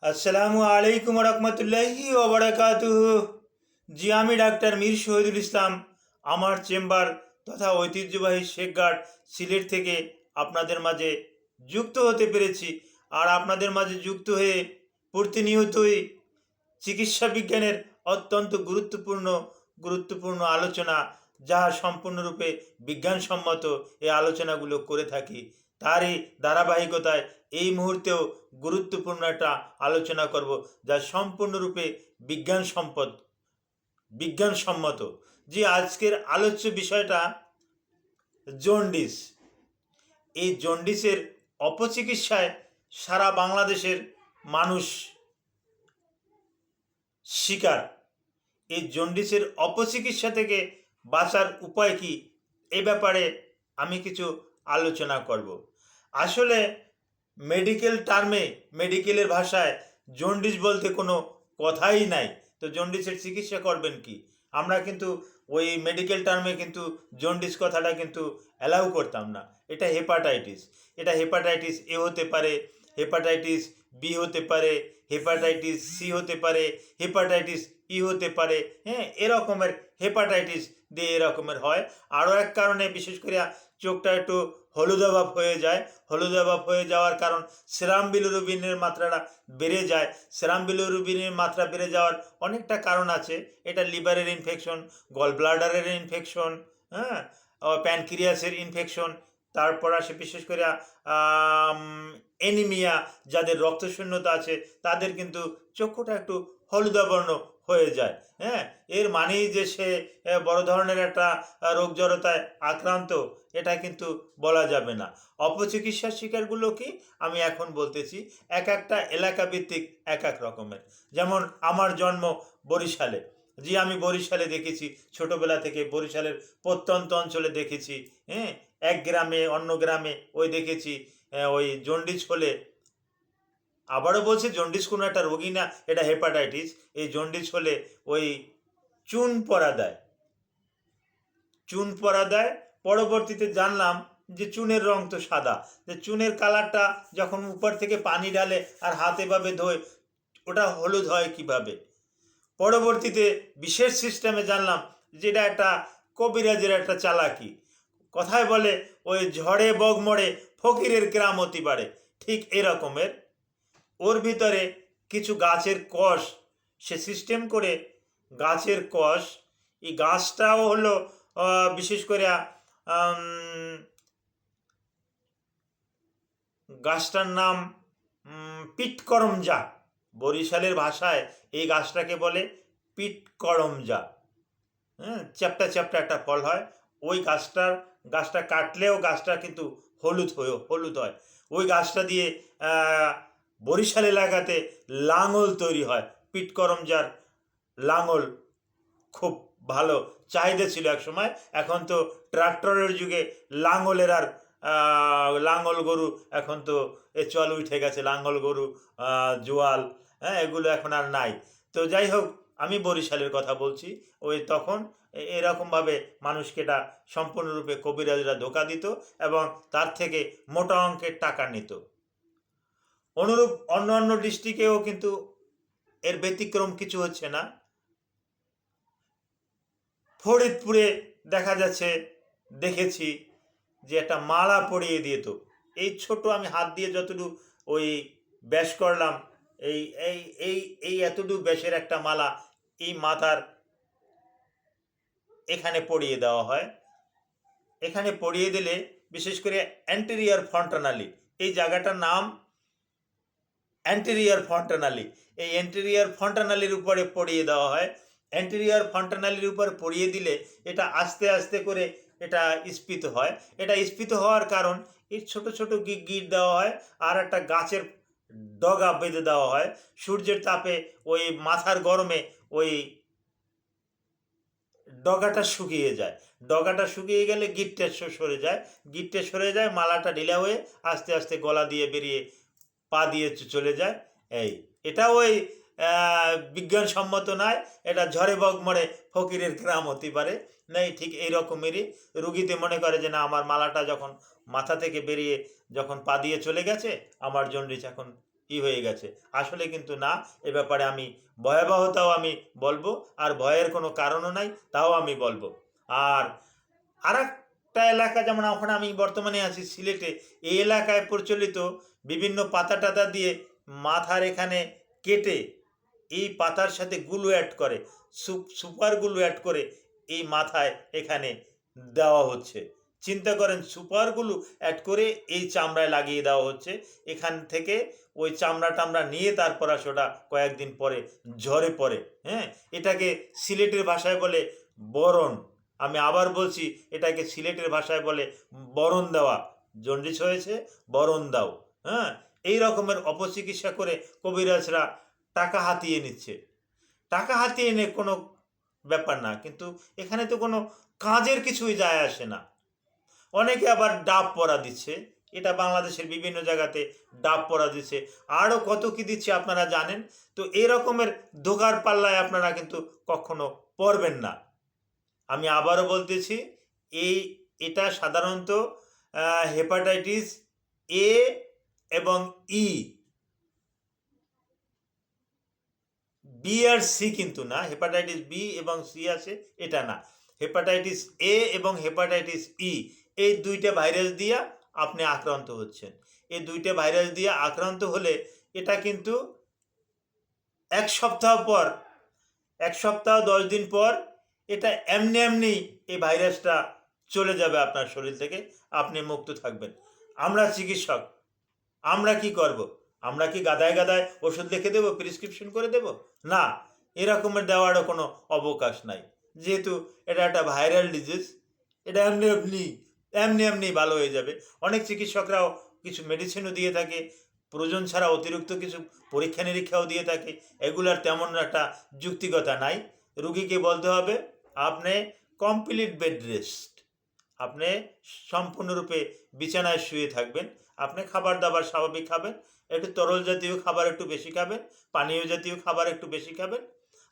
আসসালামু আলাইকুম রহমতুল্লাহি ওবরাকাতুহু। জি, আমি ডাক্তার মীর শহীদুল ইসলাম। আমার চেম্বার তথা ঐতিহ্যবাহী শেখঘাট সিলেট থেকে আপনাদের মাঝে যুক্ত হতে পেরেছি। আর আপনাদের মাঝে যুক্ত হয়ে প্রতিনিয়তই চিকিৎসা বিজ্ঞানের অত্যন্ত গুরুত্বপূর্ণ আলোচনা, যা সম্পূর্ণরূপে বিজ্ঞানসম্মত, এই আলোচনাগুলো করে থাকি। তারই ধারাবাহিকতায় এই মুহূর্তেও গুরুত্বপূর্ণ একটা আলোচনা করব, যা সম্পূর্ণরূপে বিজ্ঞানসম্মত। যে আজকের আলোচ্য বিষয়টা জন্ডিস। এই জন্ডিসের অপচিকিৎসায় সারা বাংলাদেশের মানুষ শিকার। এই জন্ডিসের অপচিকিৎসা থেকে বাঁচার উপায় কি, এ ব্যাপারে আমি কিছু আলোচনা করব। আসলে মেডিকেলের ভাষায় জন্ডিস বলতে কোনো কথাই নাই। তো জন্ডিসের চিকিৎসা করবেন কি? আমরা কিন্তু ওই মেডিকেল টার্মে কিন্তু জন্ডিস কথাটা কিন্তু অ্যালাউ করতাম না। এটা হেপাটাইটিস এ হতে পারে, হেপাটাইটিস বি হতে পারে, হেপাটাইটিস সি হতে পারে, হেপাটাইটিস ই হতে পারে। হ্যাঁ, এরকমের হেপাটাইটিস দিয়ে এরকমের হয়। আরও এক কারণে, বিশেষ করে চোখটা একটু হলুদাভাব হয়ে যায়। হলুদাভাব হয়ে যাওয়ার কারণ সেরাম বিলিরুবিনের মাত্রাটা বেড়ে যায়। সেরাম বিলিরুবিনের মাত্রা বেড়ে যাওয়ার অনেকটা কারণ আছে। এটা লিভারের ইনফেকশন, গল ব্লাডারের ইনফেকশন, হ্যাঁ, প্যানক্রিয়াসের ইনফেকশন। তারপর আসে বিশেষ করে অ্যানিমিয়া, যাদের রক্তশূন্যতা আছে তাদের কিন্তু চক্ষুটা একটু হলুদাবর্ণ হয়ে যায়। হ্যাঁ, এর মানেই যে সে বড় ধরনের একটা রোগ জড়তায় আক্রান্ত, এটা কিন্তু বলা যাবে না। অপচিকিৎসার শিকারগুলো কি আমি এখন বলতেছি। এক একটা এলাকা ভিত্তিক এক এক রকমের। যেমন আমার জন্ম বরিশালে। জি, আমি বরিশালে দেখেছি, ছোটবেলা থেকে বরিশালের প্রত্যন্ত অঞ্চলে দেখেছি। হ্যাঁ, এক গ্রামে অন্য গ্রামে ওই দেখেছি ওই জন্ডিস হলে, আবারও বলছি জন্ডিস কোনো একটা রোগী না, এটা হেপাটাইটিস। এই জন্ডিস হলে ওই চুন পরা দেয়। পরবর্তীতে জানলাম যে চুনের রং তো সাদা, যে চুনের কালারটা যখন উপর থেকে পানি ঢালে আর হাতে ভাবে ধোয়, ওটা হলুদ হয় কিভাবে। পরবর্তীতে বিশেষ সিস্টেমে জানলাম যেটা একটা কবিরাজের একটা চালাকি। কথায় বলে ওই ঝড়ে বগ মরে ফকিরের গ্রাম অতি বাড়ে, ঠিক এরকমের। ওর ভিতরে কিছু গাছের কষ, সে সিস্টেম করে গাছের কষ, এই গাছটাও হলো বিশেষ করে গাছটার নাম পিটকরমজা। বরিশালের ভাষায় এই গাছটাকে বলে পিটকরমজা। হ্যাঁ, চ্যাপ্টা চ্যাপ্টা একটা ফল হয়। ওই গাছটা কাটলেও গাছটা কিন্তু হলুদ হয়। ওই গাছটা দিয়ে বরিশাল এলাকাতে লাঙল তৈরি হয়। পিটকরমজার লাঙল খুব ভালো চাহিদা ছিল এক সময়। এখন তো ট্রাক্টরের যুগে লাঙলের আর লাঙল গরু এখন তো এ চল উঠে গেছে। লাঙল গরু, জোয়াল, হ্যাঁ, এগুলো এখন আর নাই। তো যাই হোক, আমি বরিশালের কথা বলছি। ওই তখন এরকমভাবে মানুষকে এটা সম্পূর্ণরূপে কবিরাজরা ধোঁকা দিত এবং তার থেকে মোটা অঙ্কের টাকা নিত। অনুরূপ অন্য ডিস্ট্রিক্টেও কিন্তু এর ব্যতিক্রম কিছু হচ্ছে না। ফরিদপুরে দেখা যাচ্ছে, দেখেছি যে একটা মালা পরিয়ে দিত। এই ছোট আমি হাত দিয়ে যতটুকু ওই ব্যাস করলাম, এই এই এই এই এতটুকু ব্যাসের একটা মালা এই মাথার এখানে পরিয়ে দেওয়া হয়। এখানে পরিয়ে দিলে বিশেষ করে অ্যান্টেরিয়র ফন্টানালি, এই জায়গাটার নাম অ্যান্টেরিয়র ফন্টানালি। এই অ্যান্টেরিয়র ফন্টানালির উপরে পরিয়ে দেওয়া হয়। অ্যান্টেরিয়র ফন্টানালির উপর পরিয়ে দিলে এটা আস্তে আস্তে করে এটা স্ফীত হয়। এটা স্ফীত হওয়ার কারণ, এর ছোট ছোট গিট দেওয়া হয় আর একটা গাছের ডগা বেঁধে দেওয়া হয়। সূর্যের তাপে ওই মাথার গরমে ওই ডগাটা শুকিয়ে গেলে গিটটা সরে যায়, মালাটা ঢিলা হয়ে আস্তে আস্তে গলা দিয়ে বেরিয়ে পা দিয়ে চলে যায়। এটা ওই বিজ্ঞানসম্মত নয়, এটা ঝড়ে বগ মরে ফকিরের গ্রাম হতে পারে নেই, ঠিক এই রকমেরই। রুগীতে মনে করে যে না, আমার মালাটা যখন মাথা থেকে বেরিয়ে যখন পা দিয়ে চলে গেছে, আমার জন্ডিস এখন হয়ে গেছে। আসলে কিন্তু না, এ ব্যাপারে আমি ভয়াবহতাও আমি বলবো, আর ভয়ের কোনো কারণও নাই তাও আমি বলবো। আর আরেকটা এলাকা, যেমন ওখানে আমি বর্তমানে আছি সিলেটে, এই এলাকায় প্রচলিত বিভিন্ন পাতা টাতা দিয়ে মাথার এখানে কেটে এই পাতার সাথে গুলো অ্যাড করে, সুপার গুলো অ্যাড করে এই মাথায় এখানে দেওয়া হচ্ছে। চিন্তা করেন, সুপার গুলো অ্যাড করে এই চামড়ায় লাগিয়ে দেওয়া হচ্ছে। এখান থেকে ওই চামড়া টামড়া নিয়ে তারপর ওটা কয়েকদিন পরে ঝরে পড়ে। হ্যাঁ, এটাকে সিলেটের ভাষায় বলে বরণ। আমি আবার বলছি, এটাকে সিলেটের ভাষায় বলে বরণ দেওয়া। জন্ডিস হয়েছে, বরণ দাও। হ্যাঁ, এই রকমের অপচিকিৎসা করে কবিরাজরা টাকা হাতিয়ে নিচ্ছে। টাকা হাতিয়ে এনে কোনো ব্যাপার না, কিন্তু এখানে তো কোনো কাজের কিছুই যায় আসে না। অনেকে আবার ডাব পরা দিচ্ছে, এটা বাংলাদেশের বিভিন্ন জায়গাতে ডাব পরা দিচ্ছে, আরও কত কি দিচ্ছে আপনারা জানেন। তো এই রকমের ধোকার পাল্লায় আপনারা কিন্তু কখনো পড়বেন না। আমি আবারও বলতেছি, এটা সাধারণত হেপাটাইটিস এ এবং ই, বি আর সি কিন্তু না। হেপাটাইটিস বি এবং সি আছে এটা না। হেপাটাইটিস এ এবং হেপাটাইটিস ই, এই দুইটা ভাইরাস দিয়ে আপনি আক্রান্ত হচ্ছেন। এই দুইটা ভাইরাস দিয়ে আক্রান্ত হলে এটা কিন্তু এক সপ্তাহ পর, 10 দিন পর এটা এমনি এমনি এই ভাইরাসটা চলে যাবে আপনার শরীর থেকে, আপনি মুক্ত থাকবেন। আমরা চিকিৎসক, আমরা কি করব? আমরা কি গাদায় গাদায় ওষুধ লিখে দেবো, প্রেসক্রিপশন করে দেব? না, এরকমের দেওয়ারও কোনো অবকাশ নাই। যেহেতু এটা একটা ভাইরাল ডিজিজ, এটা এমনি এমনি এমনি এমনি ভালো হয়ে যাবে। অনেক চিকিৎসকরাও কিছু মেডিসিনও দিয়ে থাকে, প্রয়োজন ছাড়া অতিরিক্ত কিছু পরীক্ষা নিরীক্ষাও দিয়ে থাকে। এগুলার তেমন একটা যুক্তিকতা নাই। রুগীকে বলতে হবে আপনি কমপ্লিট বেড রেস্ট, আপনি সম্পূর্ণরূপে বিছানায় শুয়ে থাকবেন। আপনি খাবার দাবার স্বাভাবিক খাবেন, একটু তরল জাতীয় খাবার একটু বেশি খাবেন, পানীয় জাতীয় খাবার একটু বেশি খাবেন।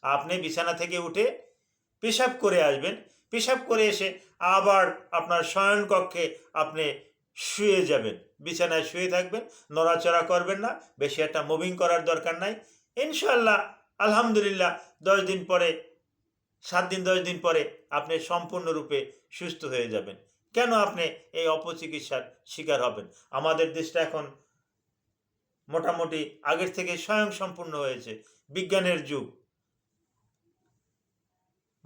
আপনি বিছানা থেকে উঠে পেশাব করে আসবেন, পেশাব করে এসে আবার আপনার শয়নকক্ষে আপনি শুয়ে যাবেন, বিছানায় শুয়ে থাকবেন, নড়াচড়া করবেন না, বেশি একটা মুভিং করার দরকার নাই। ইনশাল্লাহ, আলহামদুলিল্লাহ, 10 দিন পরে, 7 দিন 10 দিন পরে আপনি সম্পূর্ণরূপে সুস্থ হয়ে যাবেন। কেন আপনি এই অপচিকিৎসার শিকার হবেন? আমাদের দেশটা এখন মোটামুটি আগের থেকে স্বয়ংসম্পূর্ণ হয়েছে, বিজ্ঞানের যুগ।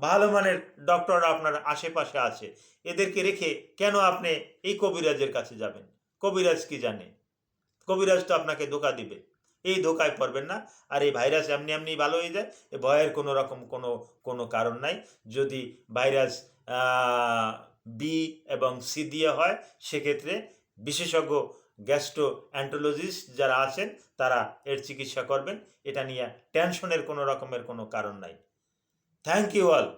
ভালো মানের ডক্টর আপনার আশেপাশে আছে, এদেরকে রেখে কেন আপনি এই কবিরাজের কাছে যাবেন? কবিরাজ কি জানে? কবিরাজ তো আপনাকে ধোকা দিবে। এই ধোকায় পড়বেন না। আর এই ভাইরাস এমনি এমনি ভালো হয়ে যায়, এ ভয়ের কোনো রকম কোনো কারণ নাই। যদি ভাইরাস বি এবং সি দিয়ে হয়, সেক্ষেত্রে বিশেষজ্ঞ গ্যাস্ট্রো অ্যান্টোলজিস্ট যারা আছেন তারা এর চিকিৎসা করবেন। এটা নিয়ে টেনশনের কোনো রকমের কোনো কারণ নাই। Thank you all.